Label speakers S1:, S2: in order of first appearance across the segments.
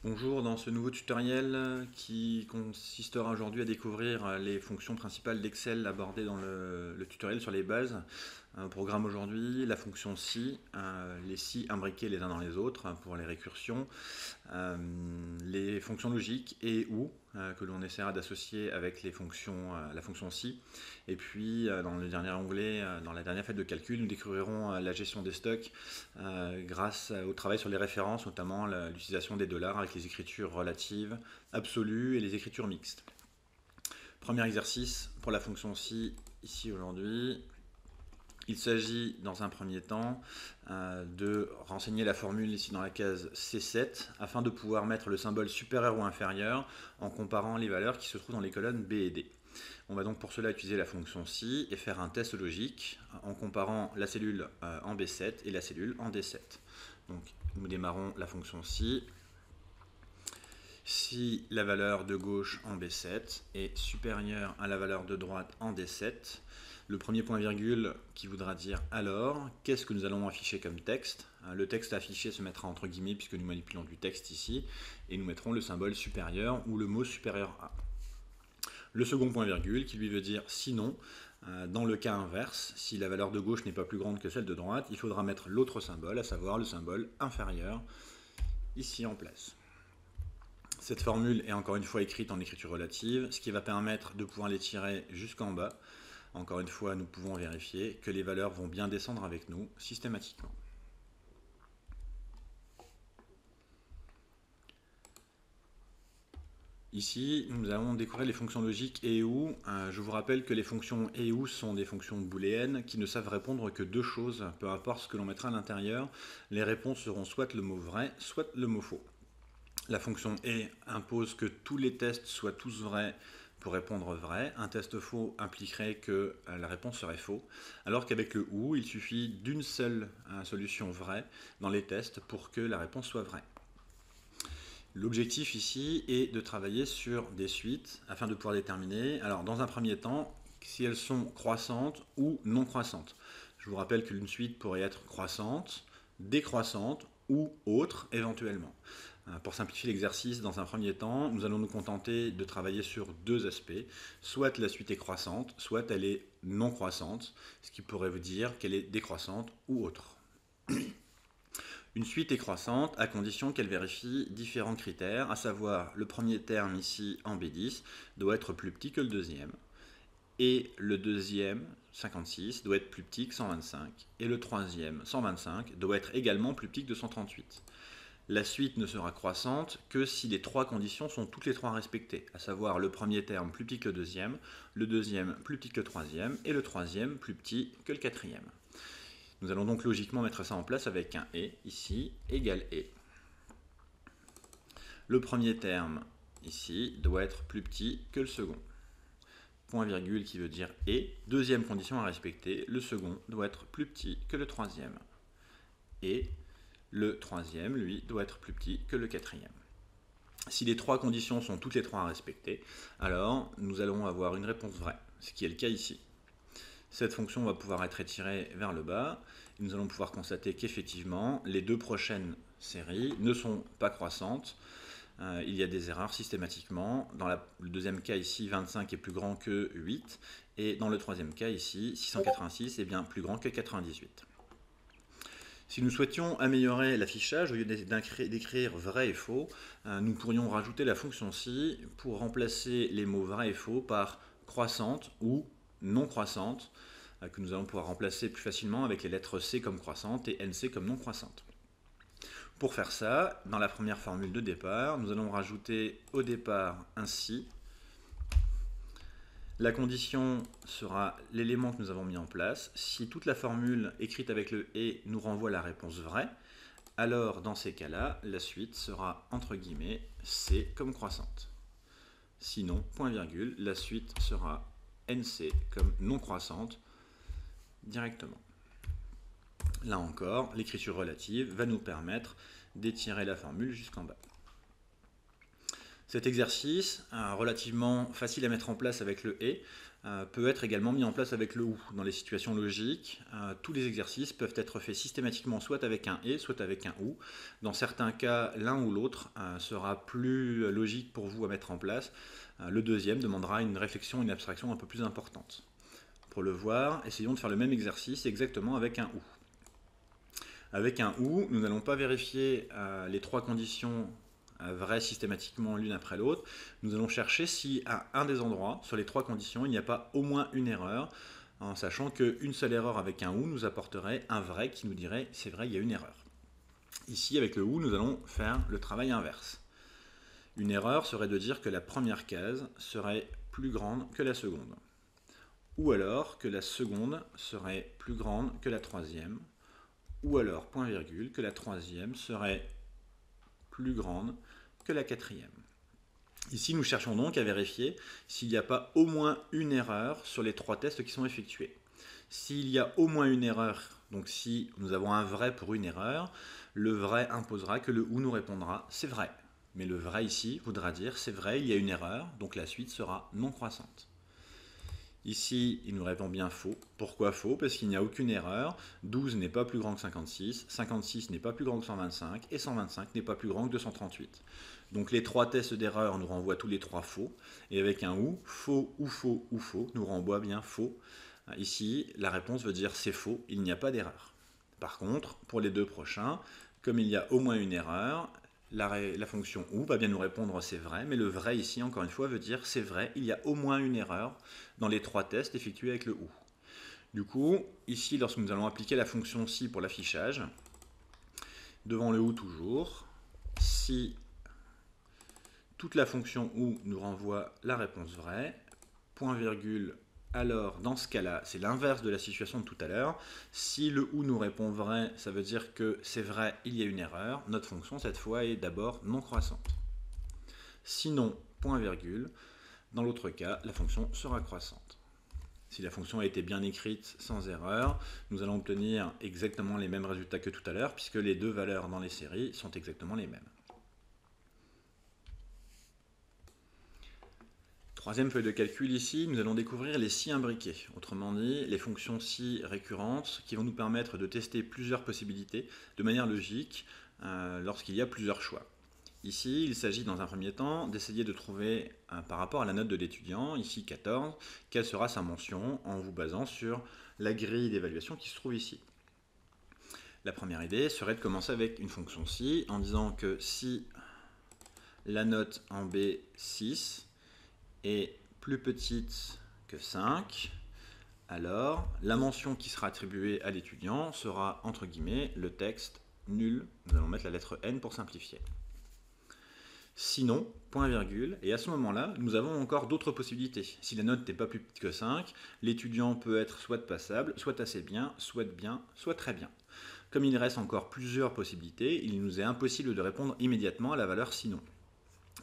S1: Bonjour, dans ce nouveau tutoriel qui consistera aujourd'hui à découvrir les fonctions principales d'Excel abordées dans le tutoriel sur les bases. Un programme aujourd'hui, la fonction si, les si imbriqués les uns dans les autres pour les récursions, les fonctions logiques et ou que l'on essaiera d'associer avec les fonctions, la fonction si. Et puis dans le dernier onglet, dans la dernière fête de calcul, nous découvrirons la gestion des stocks grâce au travail sur les références, notamment l'utilisation des dollars avec les écritures relatives, absolues et les écritures mixtes. Premier exercice pour la fonction si ici aujourd'hui. Il s'agit dans un premier temps de renseigner la formule ici dans la case C7 afin de pouvoir mettre le symbole supérieur ou inférieur en comparant les valeurs qui se trouvent dans les colonnes B et D. On va donc pour cela utiliser la fonction si et faire un test logique en comparant la cellule en B7 et la cellule en D7. Donc nous démarrons la fonction si. Si la valeur de gauche en B7 est supérieure à la valeur de droite en D7, le premier point virgule qui voudra dire alors, qu'est-ce que nous allons afficher comme texte? Le texte affiché se mettra entre guillemets puisque nous manipulons du texte ici, et nous mettrons le symbole supérieur ou le mot supérieur à. Le second point virgule qui lui veut dire sinon, dans le cas inverse, si la valeur de gauche n'est pas plus grande que celle de droite, il faudra mettre l'autre symbole, à savoir le symbole inférieur, ici en place. Cette formule est encore une fois écrite en écriture relative, ce qui va permettre de pouvoir les tirer jusqu'en bas. Encore une fois, nous pouvons vérifier que les valeurs vont bien descendre avec nous systématiquement. Ici, nous allons découvrir les fonctions logiques et ou. Je vous rappelle que les fonctions et ou sont des fonctions booléennes qui ne savent répondre que deux choses, peu importe ce que l'on mettra à l'intérieur. Les réponses seront soit le mot vrai, soit le mot faux. La fonction et impose que tous les tests soient tous vrais pour répondre vrai. Un test faux impliquerait que la réponse serait faux, alors qu'avec le ou, il suffit d'une seule solution vraie dans les tests pour que la réponse soit vraie. L'objectif ici est de travailler sur des suites afin de pouvoir déterminer, alors dans un premier temps, si elles sont croissantes ou non croissantes. Je vous rappelle qu'une suite pourrait être croissante, décroissante ou autre éventuellement. Pour simplifier l'exercice, dans un premier temps, nous allons nous contenter de travailler sur deux aspects. Soit la suite est croissante, soit elle est non croissante, ce qui pourrait vous dire qu'elle est décroissante ou autre. Une suite est croissante à condition qu'elle vérifie différents critères, à savoir le premier terme ici en B10 doit être plus petit que le deuxième, et le deuxième, 56, doit être plus petit que 125, et le troisième, 125, doit être également plus petit que 238. La suite ne sera croissante que si les trois conditions sont toutes les trois respectées, à savoir le premier terme plus petit que le deuxième plus petit que le troisième, et le troisième plus petit que le quatrième. Nous allons donc logiquement mettre ça en place avec un et, ici, égale et. Le premier terme, ici, doit être plus petit que le second. Point virgule qui veut dire et. Deuxième condition à respecter, le second doit être plus petit que le troisième. Et le troisième, lui, doit être plus petit que le quatrième. Si les trois conditions sont toutes les trois à respecter, alors nous allons avoir une réponse vraie, ce qui est le cas ici. Cette fonction va pouvoir être étirée vers le bas, et nous allons pouvoir constater qu'effectivement, les deux prochaines séries ne sont pas croissantes. Il y a des erreurs systématiquement. Dans le deuxième cas ici, 25 est plus grand que 8, et dans le troisième cas ici, 686 est bien plus grand que 98. Si nous souhaitions améliorer l'affichage, au lieu d'écrire vrai et faux, nous pourrions rajouter la fonction si pour remplacer les mots vrai et faux par croissante ou non croissante, que nous allons pouvoir remplacer plus facilement avec les lettres C comme croissante et NC comme non croissante. Pour faire ça, dans la première formule de départ, nous allons rajouter au départ un si. La condition sera l'élément que nous avons mis en place. Si toute la formule écrite avec le « et » nous renvoie la réponse vraie, alors dans ces cas-là, la suite sera entre guillemets C comme croissante. Sinon, point virgule, la suite sera NC comme non croissante directement. Là encore, l'écriture relative va nous permettre d'étirer la formule jusqu'en bas. Cet exercice, relativement facile à mettre en place avec le « et », peut être également mis en place avec le « ou ». Dans les situations logiques, tous les exercices peuvent être faits systématiquement soit avec un « et », soit avec un « ou ». Dans certains cas, l'un ou l'autre sera plus logique pour vous à mettre en place. Le deuxième demandera une réflexion, une abstraction un peu plus importante. Pour le voir, essayons de faire le même exercice exactement avec un « ou ». Avec un « ou », nous n'allons pas vérifier les trois conditions vraies systématiquement l'une après l'autre. Nous allons chercher si à un des endroits, sur les trois conditions, il n'y a pas au moins une erreur, en sachant qu'une seule erreur avec un « ou » nous apporterait un vrai qui nous dirait « c'est vrai, il y a une erreur ». Ici, avec le « ou », nous allons faire le travail inverse. Une erreur serait de dire que la première case serait plus grande que la seconde. Ou alors que la seconde serait plus grande que la troisième. Ou alors, point virgule, que la troisième serait plus grande que la quatrième. Ici, nous cherchons donc à vérifier s'il n'y a pas au moins une erreur sur les trois tests qui sont effectués. S'il y a au moins une erreur, donc si nous avons un vrai pour une erreur, le vrai imposera que le « ou » nous répondra « c'est vrai ». Mais le vrai ici voudra dire « c'est vrai, il y a une erreur », donc la suite sera non croissante. Ici, il nous répond bien faux. Pourquoi faux? Parce qu'il n'y a aucune erreur. 12 n'est pas plus grand que 56, 56 n'est pas plus grand que 125, et 125 n'est pas plus grand que 238. Donc les trois tests d'erreur nous renvoient tous les trois faux, et avec un « ou », faux ou faux ou faux, nous renvoie bien faux. Ici, la réponse veut dire c'est faux, il n'y a pas d'erreur. Par contre, pour les deux prochains, comme il y a au moins une erreur, la fonction « ou » va bien nous répondre « c'est vrai », mais le vrai ici, encore une fois, veut dire « c'est vrai, il y a au moins une erreur dans les trois tests effectués avec le « ou ». Du coup, ici, lorsque nous allons appliquer la fonction « si » pour l'affichage, devant le « ou » toujours, si toute la fonction « ou » nous renvoie la réponse vraie, point virgule, alors dans ce cas-là, c'est l'inverse de la situation de tout à l'heure. Si le « ou » nous répond vrai, ça veut dire que c'est vrai, il y a une erreur. Notre fonction, cette fois, est d'abord non croissante. Sinon, point virgule, dans l'autre cas, la fonction sera croissante. Si la fonction a été bien écrite sans erreur, nous allons obtenir exactement les mêmes résultats que tout à l'heure, puisque les deux valeurs dans les séries sont exactement les mêmes. Troisième feuille de calcul ici, nous allons découvrir les si imbriqués, autrement dit les fonctions si récurrentes qui vont nous permettre de tester plusieurs possibilités de manière logique lorsqu'il y a plusieurs choix. Ici, il s'agit dans un premier temps d'essayer de trouver par rapport à la note de l'étudiant, ici 14, quelle sera sa mention en vous basant sur la grille d'évaluation qui se trouve ici. La première idée serait de commencer avec une fonction si en disant que si la note en B6 est plus petite que 5, alors la mention qui sera attribuée à l'étudiant sera entre guillemets le texte nul. Nous allons mettre la lettre N pour simplifier. Sinon, point virgule, et à ce moment-là, nous avons encore d'autres possibilités. Si la note n'est pas plus petite que 5, l'étudiant peut être soit passable, soit assez bien, soit très bien. Comme il reste encore plusieurs possibilités, il nous est impossible de répondre immédiatement à la valeur sinon.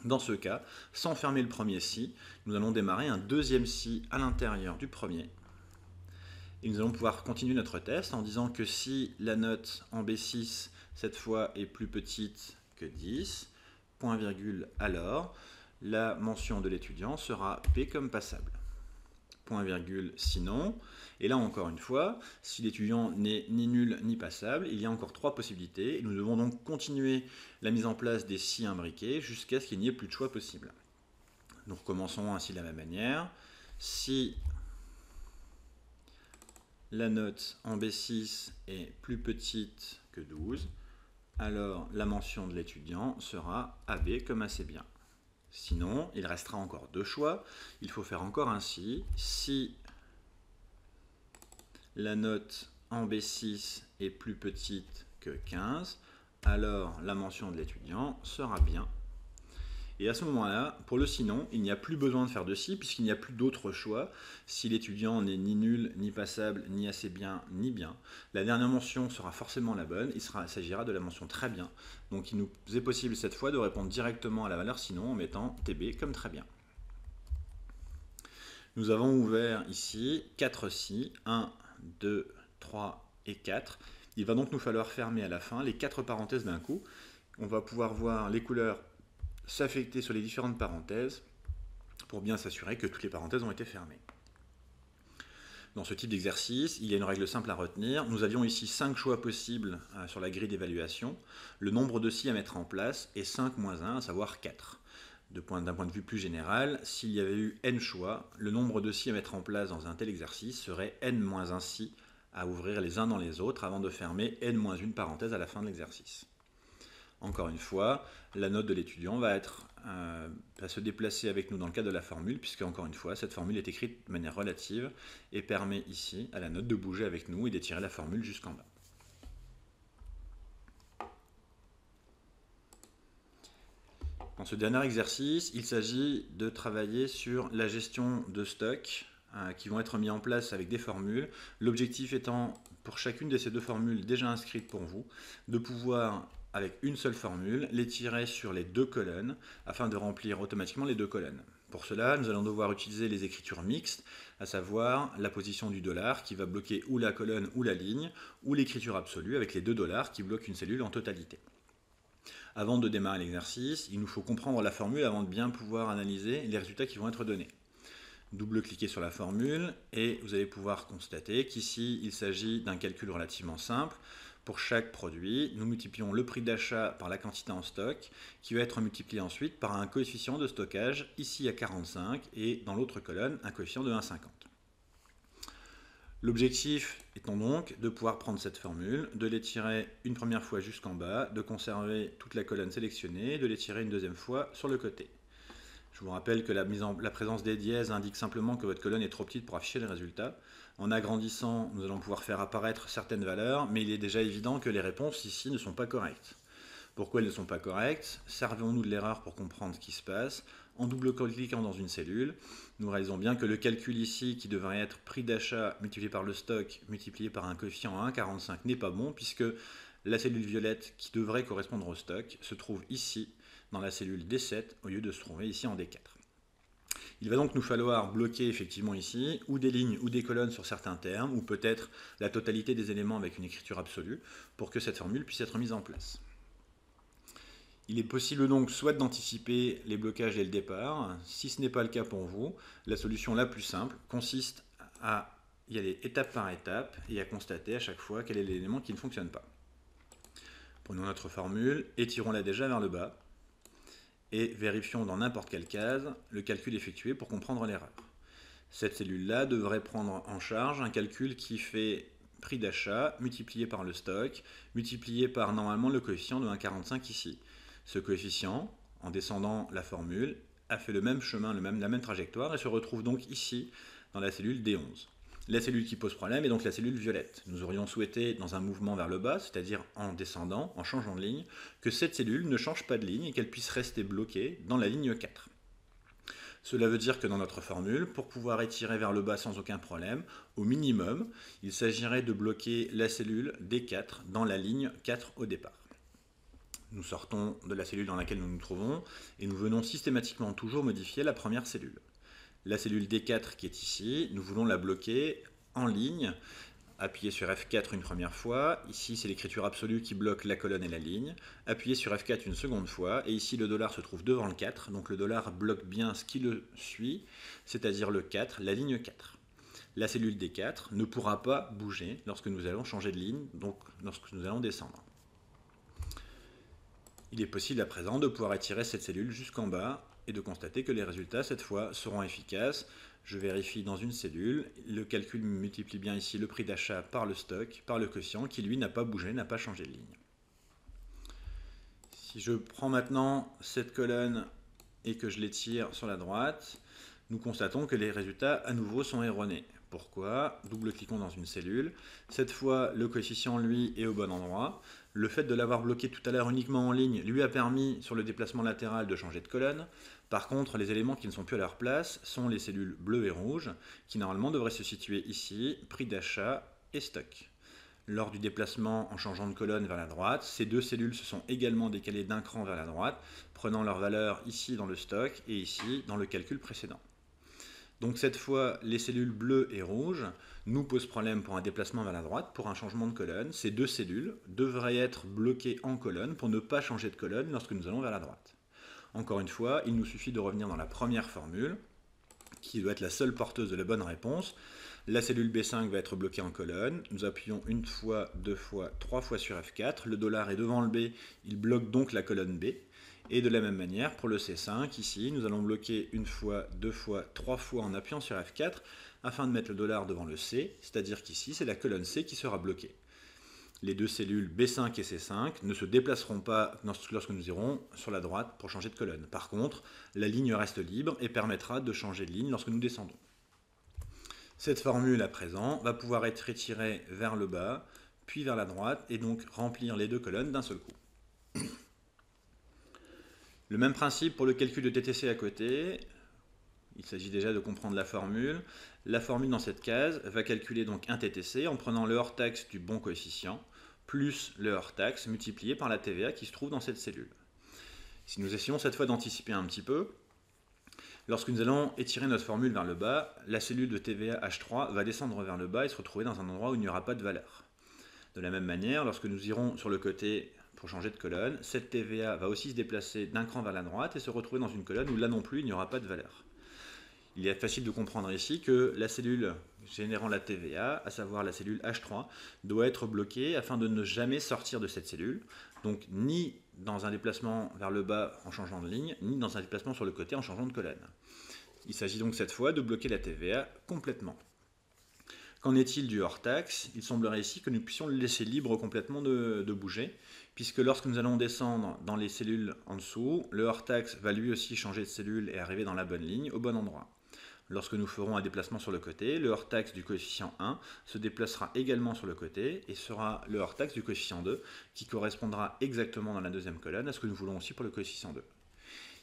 S1: Dans ce cas, sans fermer le premier si, nous allons démarrer un deuxième si à l'intérieur du premier. Et nous allons pouvoir continuer notre test en disant que si la note en B6, cette fois, est plus petite que 10, point virgule, alors la mention de l'étudiant sera P comme passable. Point virgule, sinon, et là encore une fois, si l'étudiant n'est ni nul ni passable, il y a encore trois possibilités, et nous devons donc continuer la mise en place des si imbriqués jusqu'à ce qu'il n'y ait plus de choix possible. Donc commençons ainsi de la même manière. Si la note en B6 est plus petite que 12, alors la mention de l'étudiant sera AB comme assez bien. Sinon, il restera encore deux choix. Il faut faire encore ainsi. Si la note en B6 est plus petite que 15, alors la mention de l'étudiant sera bien. Et à ce moment-là, pour le sinon, il n'y a plus besoin de faire de si, puisqu'il n'y a plus d'autre choix. Si l'étudiant n'est ni nul, ni passable, ni assez bien, ni bien, la dernière mention sera forcément la bonne. Il s'agira de la mention très bien. Donc il nous est possible cette fois de répondre directement à la valeur sinon en mettant TB comme très bien. Nous avons ouvert ici 4 si, 1, 2, 3 et 4. Il va donc nous falloir fermer à la fin les 4 parenthèses d'un coup. On va pouvoir voir les couleurs s'affecter sur les différentes parenthèses pour bien s'assurer que toutes les parenthèses ont été fermées. Dans ce type d'exercice, il y a une règle simple à retenir. Nous avions ici 5 choix possibles sur la grille d'évaluation. Le nombre de si à mettre en place est 5 moins 1, à savoir 4. D'un point de vue plus général, s'il y avait eu n choix, le nombre de si à mettre en place dans un tel exercice serait n-1 si à ouvrir les uns dans les autres avant de fermer n-1 parenthèse à la fin de l'exercice. Encore une fois, la note de l'étudiant va se déplacer avec nous dans le cadre de la formule, puisque encore une fois, cette formule est écrite de manière relative et permet ici à la note de bouger avec nous et d'étirer la formule jusqu'en bas. Dans ce dernier exercice, il s'agit de travailler sur la gestion de stock qui vont être mis en place avec des formules. L'objectif étant, pour chacune de ces deux formules déjà inscrites pour vous, de pouvoir, avec une seule formule, les tirer sur les deux colonnes afin de remplir automatiquement les deux colonnes. Pour cela, nous allons devoir utiliser les écritures mixtes, à savoir la position du dollar qui va bloquer ou la colonne ou la ligne, ou l'écriture absolue avec les $$ qui bloquent une cellule en totalité. Avant de démarrer l'exercice, il nous faut comprendre la formule avant de bien pouvoir analyser les résultats qui vont être donnés. Double-cliquez sur la formule et vous allez pouvoir constater qu'ici il s'agit d'un calcul relativement simple. Pour chaque produit, nous multiplions le prix d'achat par la quantité en stock qui va être multiplié ensuite par un coefficient de stockage, ici à 45 et dans l'autre colonne un coefficient de 1,50. L'objectif étant donc de pouvoir prendre cette formule, de l'étirer une première fois jusqu'en bas, de conserver toute la colonne sélectionnée, de l'étirer une deuxième fois sur le côté. Je vous rappelle que la présence des dièses indique simplement que votre colonne est trop petite pour afficher les résultats. En agrandissant, nous allons pouvoir faire apparaître certaines valeurs, mais il est déjà évident que les réponses ici ne sont pas correctes. Pourquoi elles ne sont pas correctes? Servons-nous de l'erreur pour comprendre ce qui se passe. En double-cliquant dans une cellule, nous réalisons bien que le calcul ici, qui devrait être prix d'achat multiplié par le stock, multiplié par un coefficient à 1,45, n'est pas bon, puisque la cellule violette, qui devrait correspondre au stock, se trouve ici, dans la cellule D7, au lieu de se trouver ici en D4. Il va donc nous falloir bloquer effectivement ici, ou des lignes ou des colonnes sur certains termes, ou peut-être la totalité des éléments avec une écriture absolue, pour que cette formule puisse être mise en place. Il est possible donc soit d'anticiper les blocages dès le départ. Si ce n'est pas le cas pour vous, la solution la plus simple consiste à y aller étape par étape et à constater à chaque fois quel est l'élément qui ne fonctionne pas. Prenons notre formule, étirons-la déjà vers le bas et vérifions dans n'importe quelle case le calcul effectué pour comprendre l'erreur. Cette cellule-là devrait prendre en charge un calcul qui fait prix d'achat multiplié par le stock, multiplié par normalement le coefficient de 1,45 ici. Ce coefficient, en descendant la formule, a fait le même chemin, la même trajectoire et se retrouve donc ici dans la cellule D11. La cellule qui pose problème est donc la cellule violette. Nous aurions souhaité, dans un mouvement vers le bas, c'est-à-dire en descendant, en changeant de ligne, que cette cellule ne change pas de ligne et qu'elle puisse rester bloquée dans la ligne 4. Cela veut dire que dans notre formule, pour pouvoir étirer vers le bas sans aucun problème, au minimum, il s'agirait de bloquer la cellule D4 dans la ligne 4 au départ. Nous sortons de la cellule dans laquelle nous nous trouvons et nous venons systématiquement toujours modifier la première cellule. La cellule D4 qui est ici, nous voulons la bloquer en ligne. Appuyez sur F4 une première fois. Ici, c'est l'écriture absolue qui bloque la colonne et la ligne. Appuyez sur F4 une seconde fois. Et ici, le dollar se trouve devant le 4. Donc le dollar bloque bien ce qui le suit, c'est-à-dire le 4, la ligne 4. La cellule D4 ne pourra pas bouger lorsque nous allons changer de ligne, donc lorsque nous allons descendre. Il est possible à présent de pouvoir étirer cette cellule jusqu'en bas et de constater que les résultats, cette fois, seront efficaces. Je vérifie dans une cellule, le calcul multiplie bien ici le prix d'achat par le stock, par le quotient, qui lui n'a pas bougé, n'a pas changé de ligne. Si je prends maintenant cette colonne et que je l'étire sur la droite, nous constatons que les résultats à nouveau sont erronés. Pourquoi? Double-cliquons dans une cellule. Cette fois, le coefficient, lui, est au bon endroit. Le fait de l'avoir bloqué tout à l'heure uniquement en ligne lui a permis, sur le déplacement latéral, de changer de colonne. Par contre, les éléments qui ne sont plus à leur place sont les cellules bleues et rouges, qui normalement devraient se situer ici, prix d'achat et stock. Lors du déplacement en changeant de colonne vers la droite, ces deux cellules se sont également décalées d'un cran vers la droite, prenant leur valeur ici dans le stock et ici dans le calcul précédent. Donc cette fois, les cellules bleues et rouges nous posent problème pour un déplacement vers la droite, pour un changement de colonne. Ces deux cellules devraient être bloquées en colonne pour ne pas changer de colonne lorsque nous allons vers la droite. Encore une fois, il nous suffit de revenir dans la première formule, qui doit être la seule porteuse de la bonne réponse. La cellule B5 va être bloquée en colonne. Nous appuyons une fois, deux fois, trois fois sur F4. Le dollar est devant le B, il bloque donc la colonne B. Et de la même manière, pour le C5, ici, nous allons bloquer une fois, deux fois, trois fois en appuyant sur F4 afin de mettre le dollar devant le C, c'est-à-dire qu'ici, c'est la colonne C qui sera bloquée. Les deux cellules B5 et C5 ne se déplaceront pas lorsque nous irons sur la droite pour changer de colonne. Par contre, la ligne reste libre et permettra de changer de ligne lorsque nous descendons. Cette formule à présent va pouvoir être étirée vers le bas, puis vers la droite, et donc remplir les deux colonnes d'un seul coup. Le même principe pour le calcul de TTC à côté. Il s'agit déjà de comprendre la formule. La formule dans cette case va calculer donc un TTC en prenant le hors-taxe du bon coefficient plus le hors-taxe multiplié par la TVA qui se trouve dans cette cellule. Si nous essayons cette fois d'anticiper un petit peu, lorsque nous allons étirer notre formule vers le bas, la cellule de TVA H3 va descendre vers le bas et se retrouver dans un endroit où il n'y aura pas de valeur. De la même manière, lorsque nous irons sur le côté pour changer de colonne, cette TVA va aussi se déplacer d'un cran vers la droite et se retrouver dans une colonne où là non plus il n'y aura pas de valeur. Il est facile de comprendre ici que la cellule générant la TVA, à savoir la cellule H3, doit être bloquée afin de ne jamais sortir de cette cellule, donc ni dans un déplacement vers le bas en changeant de ligne, ni dans un déplacement sur le côté en changeant de colonne. Il s'agit donc cette fois de bloquer la TVA complètement. Qu'en est-il du hors-taxe? Il semblerait ici que nous puissions le laisser libre complètement de bouger, puisque lorsque nous allons descendre dans les cellules en dessous, le hors-taxe va lui aussi changer de cellule et arriver dans la bonne ligne, au bon endroit. Lorsque nous ferons un déplacement sur le côté, le hors-taxe du coefficient 1 se déplacera également sur le côté et sera le hors-taxe du coefficient 2 qui correspondra exactement dans la deuxième colonne à ce que nous voulons aussi pour le coefficient 2.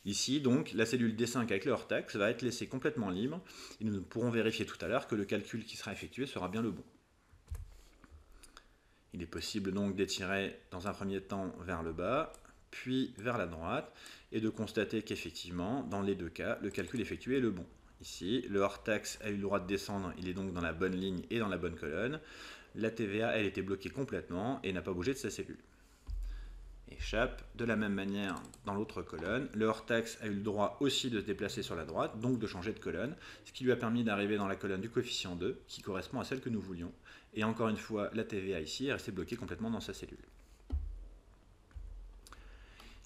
S1: Ici, donc, la cellule D5 avec le hors-taxe va être laissée complètement libre et nous pourrons vérifier tout à l'heure que le calcul qui sera effectué sera bien le bon. Il est possible donc d'étirer dans un premier temps vers le bas, puis vers la droite et de constater qu'effectivement, dans les deux cas, le calcul effectué est le bon. Ici, le hors-taxe a eu le droit de descendre, il est donc dans la bonne ligne et dans la bonne colonne. La TVA, elle était bloquée complètement et n'a pas bougé de sa cellule. Échappe. De la même manière, dans l'autre colonne, le hors-taxe a eu le droit aussi de se déplacer sur la droite, donc de changer de colonne, ce qui lui a permis d'arriver dans la colonne du coefficient 2, qui correspond à celle que nous voulions. Et encore une fois, la TVA ici est restée bloquée complètement dans sa cellule.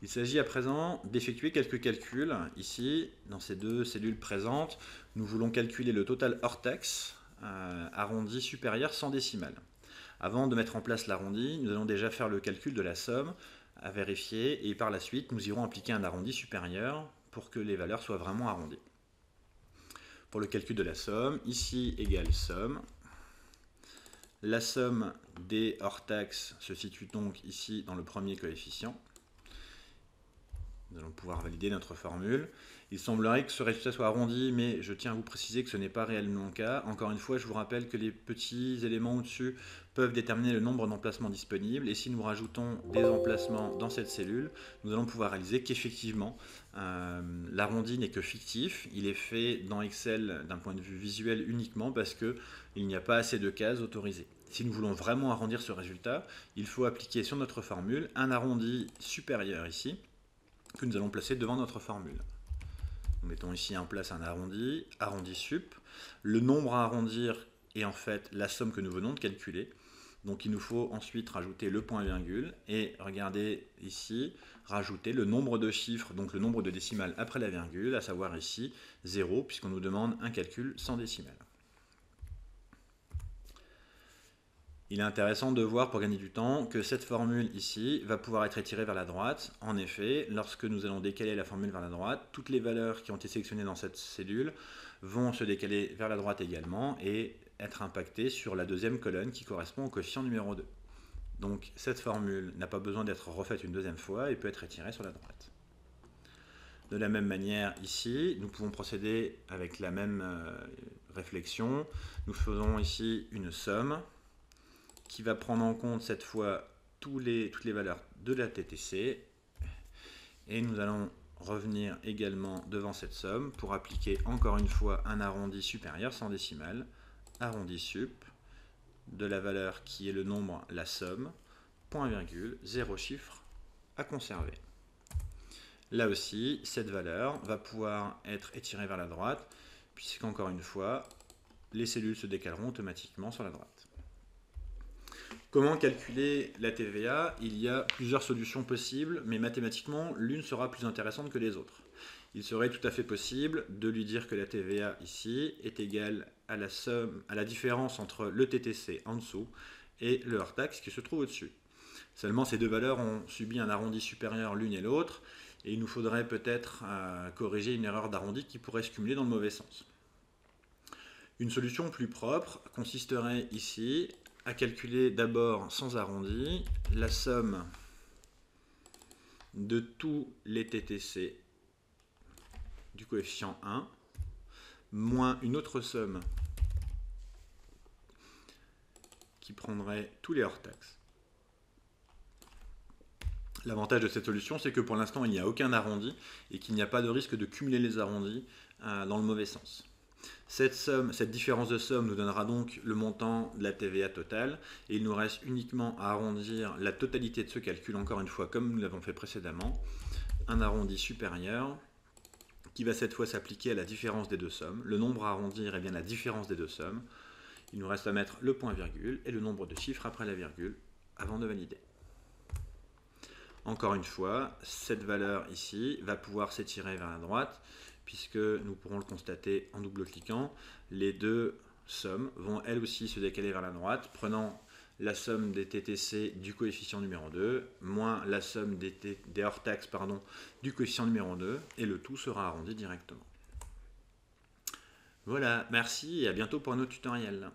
S1: Il s'agit à présent d'effectuer quelques calculs. Ici, dans ces deux cellules présentes, nous voulons calculer le total hors-taxe arrondi supérieur sans décimale. Avant de mettre en place l'arrondi, nous allons déjà faire le calcul de la somme à vérifier et par la suite, nous irons appliquer un arrondi supérieur pour que les valeurs soient vraiment arrondies. Pour le calcul de la somme, ici égale somme. La somme des hors-taxes se situe donc ici dans le premier coefficient. Nous allons pouvoir valider notre formule. Il semblerait que ce résultat soit arrondi, mais je tiens à vous préciser que ce n'est pas réellement le cas. Encore une fois, je vous rappelle que les petits éléments au-dessus peuvent déterminer le nombre d'emplacements disponibles. Et si nous rajoutons des emplacements dans cette cellule, nous allons pouvoir réaliser qu'effectivement, l'arrondi n'est que fictif. Il est fait dans Excel d'un point de vue visuel uniquement parce qu'il n'y a pas assez de cases autorisées. Si nous voulons vraiment arrondir ce résultat, il faut appliquer sur notre formule un arrondi supérieur ici, que nous allons placer devant notre formule. Nous mettons ici en place un arrondi, arrondi sup. Le nombre à arrondir est en fait la somme que nous venons de calculer. Donc il nous faut ensuite rajouter le point-virgule et regardez ici, rajouter le nombre de chiffres, donc le nombre de décimales après la virgule, à savoir ici 0, puisqu'on nous demande un calcul sans décimale. Il est intéressant de voir, pour gagner du temps, que cette formule ici va pouvoir être étirée vers la droite. En effet, lorsque nous allons décaler la formule vers la droite, toutes les valeurs qui ont été sélectionnées dans cette cellule vont se décaler vers la droite également et être impactées sur la deuxième colonne qui correspond au coefficient numéro 2. Donc cette formule n'a pas besoin d'être refaite une deuxième fois et peut être étirée sur la droite. De la même manière ici, nous pouvons procéder avec la même réflexion. Nous faisons ici une somme qui va prendre en compte cette fois toutes les valeurs de la TTC. Et nous allons revenir également devant cette somme pour appliquer encore une fois un arrondi supérieur sans décimale, arrondi sup, de la valeur qui est le nombre, la somme, point virgule, 0 chiffre à conserver. Là aussi, cette valeur va pouvoir être étirée vers la droite, puisqu'encore une fois, les cellules se décaleront automatiquement sur la droite. Comment calculer la TVA? Il y a plusieurs solutions possibles, mais mathématiquement, l'une sera plus intéressante que les autres. Il serait tout à fait possible de lui dire que la TVA ici est égale à la différence entre le TTC en dessous et le hors taxe qui se trouve au-dessus. Seulement, ces deux valeurs ont subi un arrondi supérieur l'une et l'autre, et il nous faudrait peut-être corriger une erreur d'arrondi qui pourrait se cumuler dans le mauvais sens. Une solution plus propre consisterait ici à calculer d'abord sans arrondi la somme de tous les TTC du coefficient 1 moins une autre somme qui prendrait tous les hors taxes. L'avantage de cette solution, c'est que pour l'instant, il n'y a aucun arrondi et qu'il n'y a pas de risque de cumuler les arrondis dans le mauvais sens. Cette différence de somme nous donnera donc le montant de la TVA totale et il nous reste uniquement à arrondir la totalité de ce calcul, encore une fois comme nous l'avons fait précédemment, un arrondi supérieur qui va cette fois s'appliquer à la différence des deux sommes. Le nombre à arrondir est bien la différence des deux sommes. Il nous reste à mettre le point-virgule et le nombre de chiffres après la virgule avant de valider. Encore une fois, cette valeur ici va pouvoir s'étirer vers la droite puisque nous pourrons le constater en double-cliquant. Les deux sommes vont elles aussi se décaler vers la droite, prenant la somme des TTC du coefficient numéro 2 moins la somme des hors taxes du coefficient numéro 2 et le tout sera arrondi directement. Voilà, merci et à bientôt pour un autre tutoriel.